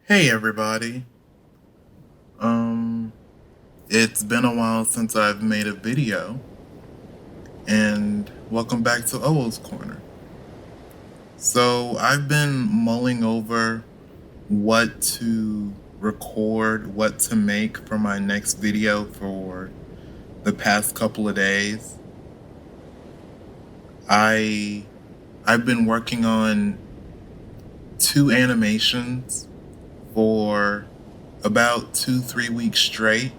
Hey everybody. Um it's been a while since I've made a video, and welcome back to Owoh's Corner. So, I've been mulling over what to record, what to make for my next video for the past couple of days. I I've been working on two animations for about 2-3 weeks straight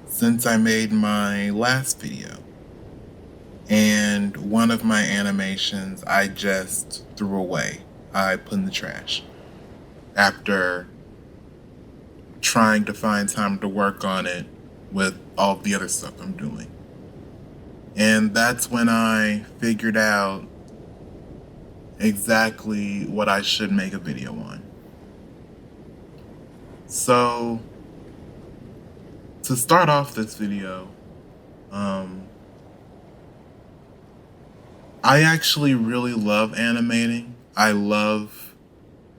since I made my last video. And one of my animations I just threw away. I put in the trash after trying to find time to work on it with all the other stuff I'm doing. And that's when I figured out exactly what I should make a video on. So, to start off this video, I actually really love animating. I love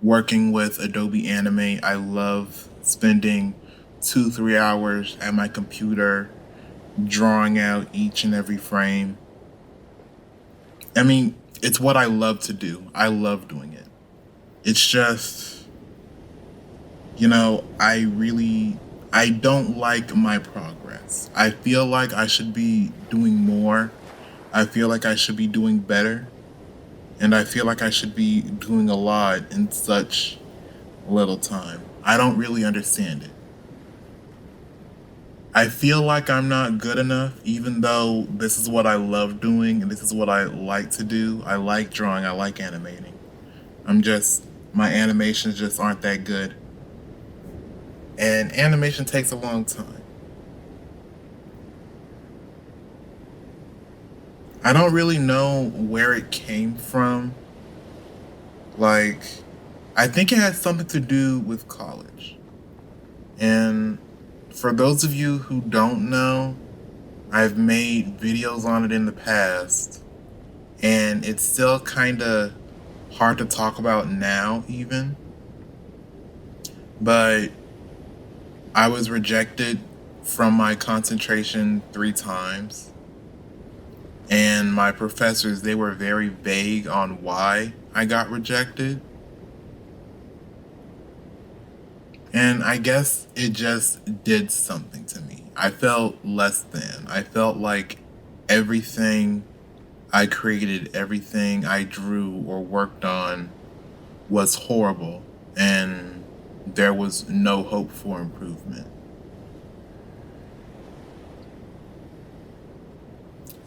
working with Adobe Animate. I love spending 2-3 hours at my computer drawing out each and every frame. I mean, it's what I love to do. I love doing it. It's just, I don't like my progress. I feel like I should be doing more. I feel like I should be doing better. And I feel like I should be doing a lot in such little time. I don't really understand it. I feel like I'm not good enough, even though this is what I love doing and this is what I like to do. I like drawing, I like animating. My animations just aren't that good. And animation takes a long time. I don't really know where it came from. Like, I think it has something to do with college. And for those of you who don't know, I've made videos on it in the past, and it's still kind of hard to talk about now, even. But I was rejected from my concentration 3 times, and my professors, they were very vague on why I got rejected. And I guess it just did something to me. I felt less than. I felt like everything I created, everything I drew or worked on was horrible, and there was no hope for improvement.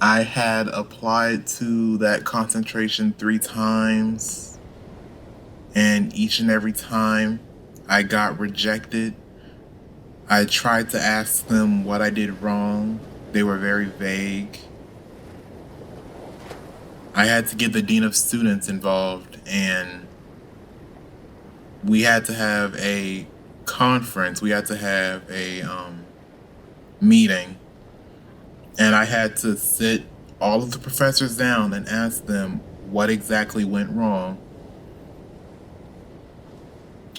I had applied to that concentration 3 times, and each and every time I got rejected. I tried to ask them what I did wrong. They were very vague. I had to get the dean of students involved, and we had to have a conference. We had to have a meeting, and I had to sit all of the professors down and ask them what exactly went wrong.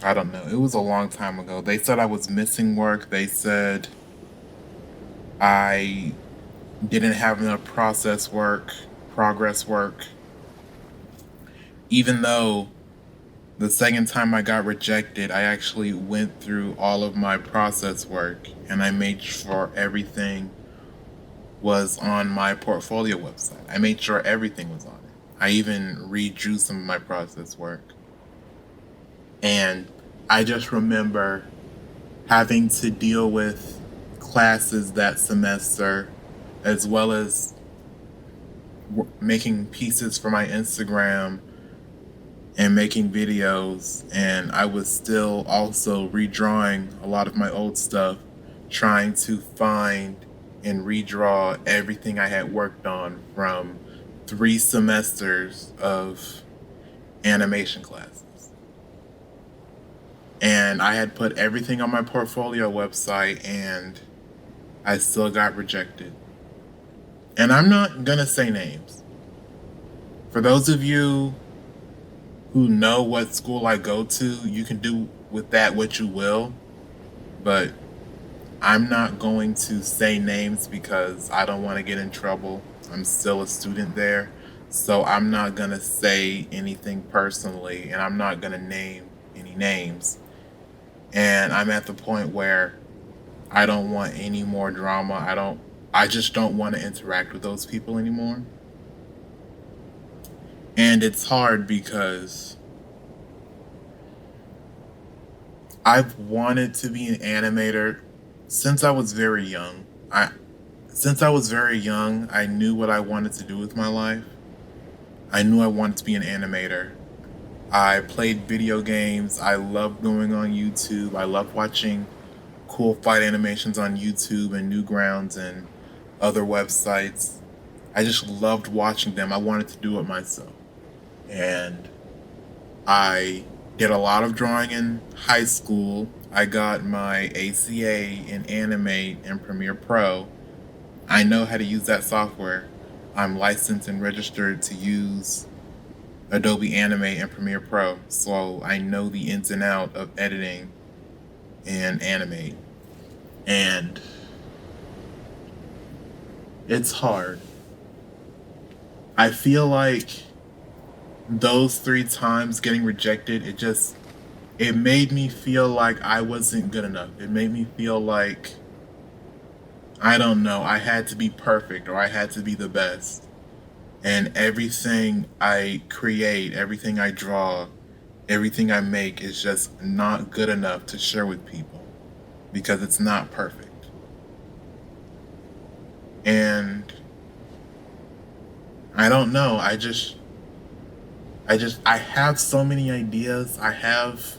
I don't know. It was a long time ago. They said I was missing work. They said I didn't have enough progress work. Even though the second time I got rejected, I actually went through all of my process work and I made sure everything was on my portfolio website. I made sure everything was on it. I even redrew some of my process work. And I just remember having to deal with classes that semester, as well as making pieces for my Instagram and making videos, and I was still also redrawing a lot of my old stuff, trying to find and redraw everything I had worked on from 3 semesters of animation classes. And I had put everything on my portfolio website, and I still got rejected. And I'm not gonna say names. For those of you who know what school I go to, you can do with that what you will, but I'm not going to say names because I don't want to get in trouble. I'm still a student there. So I'm not going to say anything personally and I'm not going to name any names. And I'm at the point where I don't want any more drama. I just don't want to interact with those people anymore. And it's hard because I've wanted to be an animator since I was very young. Since I was very young, I knew what I wanted to do with my life. I knew I wanted to be an animator. I played video games. I loved going on YouTube. I loved watching cool fight animations on YouTube and Newgrounds and other websites. I just loved watching them. I wanted to do it myself. And I did a lot of drawing in high school. I got my ACA in Animate and Premiere Pro. I know how to use that software. I'm licensed and registered to use Adobe Animate and Premiere Pro, so I know the ins and out of editing and Animate. And it's hard. I feel like those 3 times getting rejected, it made me feel like I wasn't good enough. It made me feel like, I don't know, I had to be perfect or I had to be the best. And everything I create, everything I draw, everything I make is just not good enough to share with people because it's not perfect. And I don't know, I have so many ideas. I have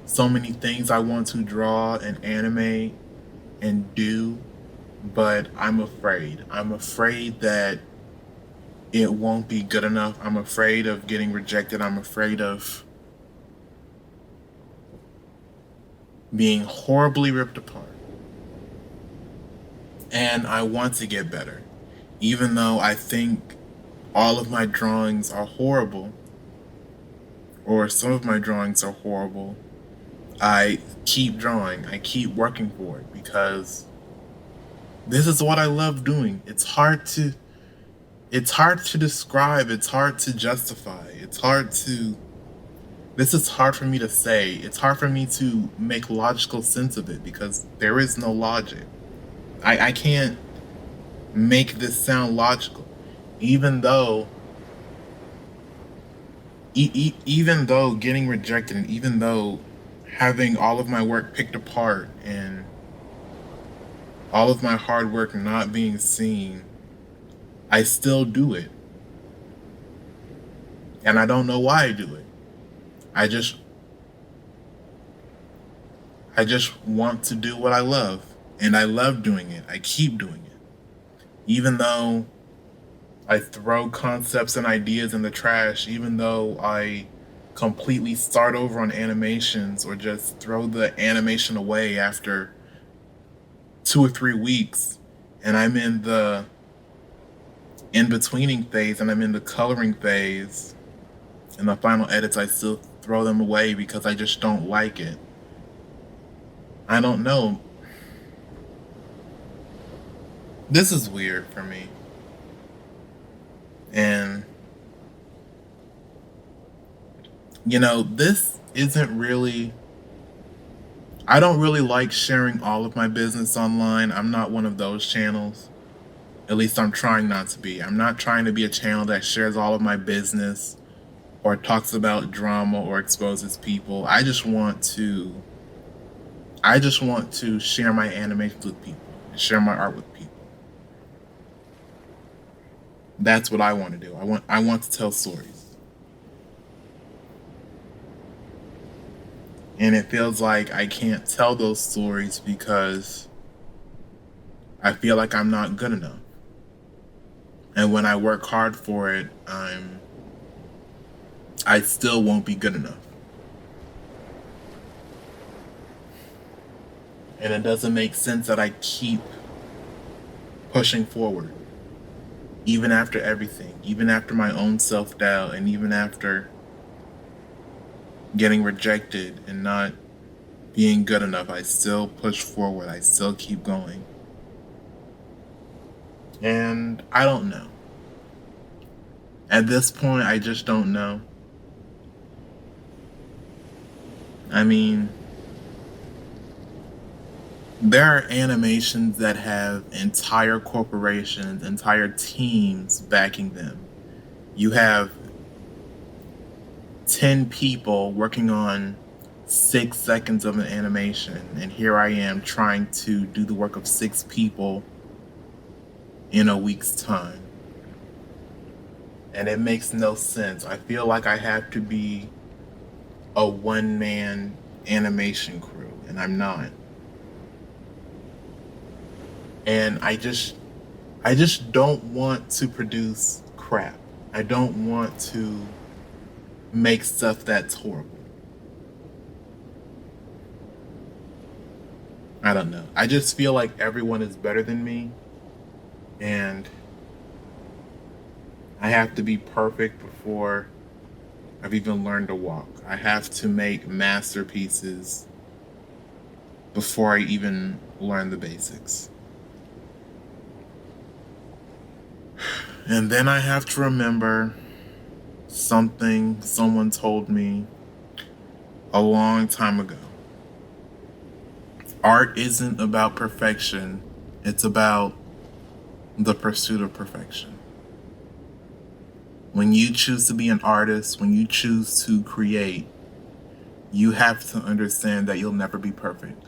so many things I want to draw and animate and do, but I'm afraid. I'm afraid that it won't be good enough. I'm afraid of getting rejected. I'm afraid of being horribly ripped apart. And I want to get better. Even though I think all of my drawings are horrible, or some of my drawings are horrible, I keep drawing. I keep working for it because this is what I love doing. It's hard to describe, it's hard to justify, this is hard for me to say. It's hard for me to make logical sense of it because there is no logic. I can't make this sound logical, even though even though getting rejected and even though having all of my work picked apart and all of my hard work not being seen, I still do it. And I don't know why I do it. I just want to do what I love. And I love doing it. I keep doing it. Even though I throw concepts and ideas in the trash, even though I completely start over on animations or just throw the animation away after 2 or 3 weeks, and I'm in the in-betweening phase and I'm in the coloring phase, and the final edits, I still throw them away because I just don't like it. I don't know. This is weird for me. And, this isn't really, I don't really like sharing all of my business online. I'm not one of those channels. At least I'm trying not to be. I'm not trying to be a channel that shares all of my business or talks about drama or exposes people. I just want to share my animations with people and share my art with people. That's what I want to do. I want to tell stories. And it feels like I can't tell those stories because I feel like I'm not good enough. And when I work hard for it, I still won't be good enough. And it doesn't make sense that I keep pushing forward. Even after everything, even after my own self-doubt, and even after getting rejected and not being good enough, I still push forward. I still keep going. And I don't know. At this point, I just don't know. I mean, there are animations that have entire corporations, entire teams backing them. You have 10 people working on 6 seconds of an animation, and here I am trying to do the work of 6 people in a week's time. And it makes no sense. I feel like I have to be a one-man animation crew, and I'm not. And I just don't want to produce crap. I don't want to make stuff that's horrible. I don't know. I just feel like everyone is better than me, and I have to be perfect before I've even learned to walk. I have to make masterpieces before I even learn the basics. And then I have to remember something someone told me a long time ago. Art isn't about perfection, it's about the pursuit of perfection. When you choose to be an artist, when you choose to create, you have to understand that you'll never be perfect.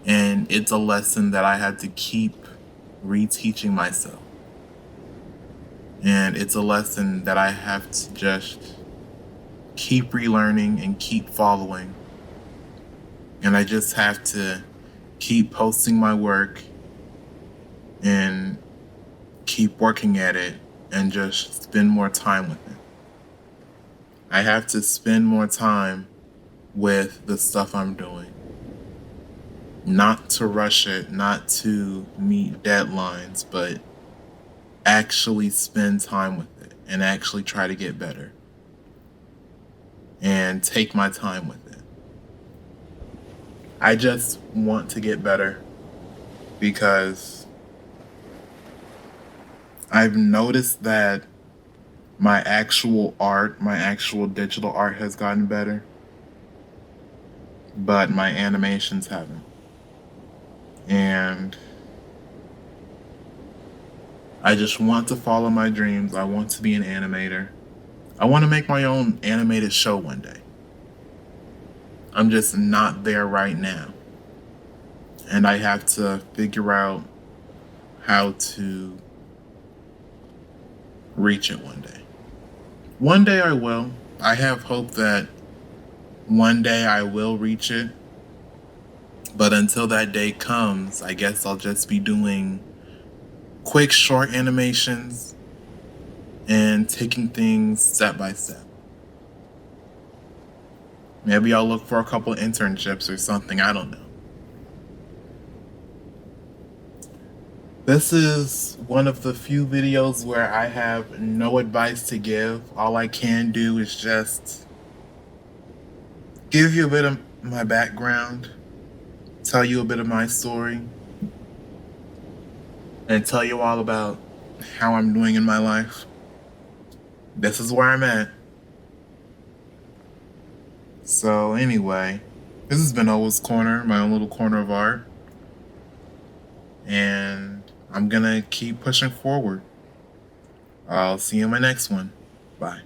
And it's a lesson that I had to keep reteaching myself. And it's a lesson that I have to just keep relearning and keep following. And I just have to keep posting my work and keep working at it and just spend more time with it. I have to spend more time with the stuff I'm doing. Not to rush it, not to meet deadlines, but actually spend time with it and actually try to get better and take my time with it. I just want to get better because I've noticed that my actual art, my actual digital art has gotten better, but my animations haven't. And I just want to follow my dreams. I want to be an animator. I want to make my own animated show one day. I'm just not there right now. And I have to figure out how to reach it one day. One day I will. I have hope that one day I will reach it. But until that day comes, I guess I'll just be doing quick short animations and taking things step by step. Maybe I'll look for a couple internships or something, I don't know. This is one of the few videos where I have no advice to give. All I can do is just give you a bit of my background, tell you a bit of my story, and tell you all about how I'm doing in my life. This is where I'm at. So anyway, this has been Owoh's Corner, my own little corner of art. And I'm gonna keep pushing forward. I'll see you in my next one. Bye.